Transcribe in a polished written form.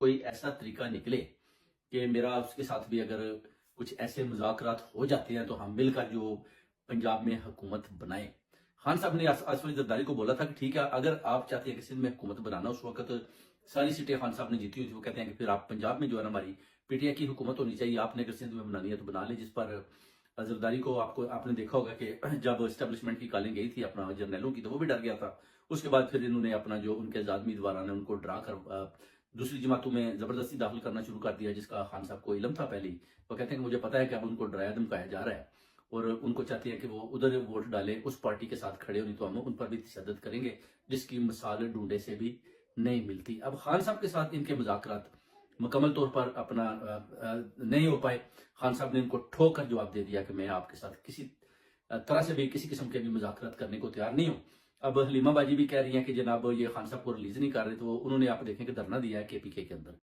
کوئی ایسا طریقہ نکلے کہ میرا اس کے ساتھ بھی اگر کچھ ایسے مذاکرات ہو جاتے ہیں تو ہم مل کر جو پنجاب میں حکومت بنائیں۔ خان صاحب نے آصف علی زرداری کو بولا تھا کہ ٹھیک ہے اگر آپ چاہتے ہیں کہ سندھ میں حکومت بنانا، اس وقت ساری سیٹیں خان صاحب نے جیتی ہوئی تھی، وہ کہتے ہیں کہ پھر آپ پنجاب میں جو ہے نا ہماری پی ٹی آئی کی حکومت ہونی چاہیے، آپ نے اگر سندھ میں بنانی ہے تو بنا لیں۔ جس پر زرداری کو آپ نے دیکھا ہوگا کہ جب اسٹیبلشمنٹ کی کالیں گئی تھی اپنا جرنیلوں کی تو وہ بھی ڈر گیا تھا۔ اس کے بعد پھر انہوں نے اپنا جو ان کے آزاد امیدواران ہیں ان کو ڈرا کر دوسری جماعتوں میں زبردستی داخل کرنا شروع کر دیا، جس کا خان صاحب کو علم تھا پہلے ہی۔ وہ کہتے ہیں کہ مجھے پتا ہے کہ اب ان کو ڈرایا دھمکایا جا رہا ہے اور ان کو چاہتے ہیں کہ وہ ادھر ووٹ ڈالیں، اس پارٹی کے ساتھ کھڑے ہونی تو ہم ان پر بھی تشدد کریں گے، جس کی مثال ڈھونڈے سے بھی نہیں ملتی۔ اب خان صاحب کے ساتھ ان کے مذاکرات مکمل طور پر اپنا نہیں ہو پائے۔ خان صاحب نے ان کو ٹھوک کر جواب دے دیا کہ میں آپ کے ساتھ کسی طرح سے بھی کسی قسم کے بھی مذاکرات کرنے کو تیار نہیں ہوں۔ اب حلیمہ باجی بھی کہہ رہی ہیں کہ جناب یہ خان صاحب کو ریلیز نہیں کر رہے، تو انہوں نے آپ دیکھیں کہ دھرنا دیا ہے کے پی کے اندر۔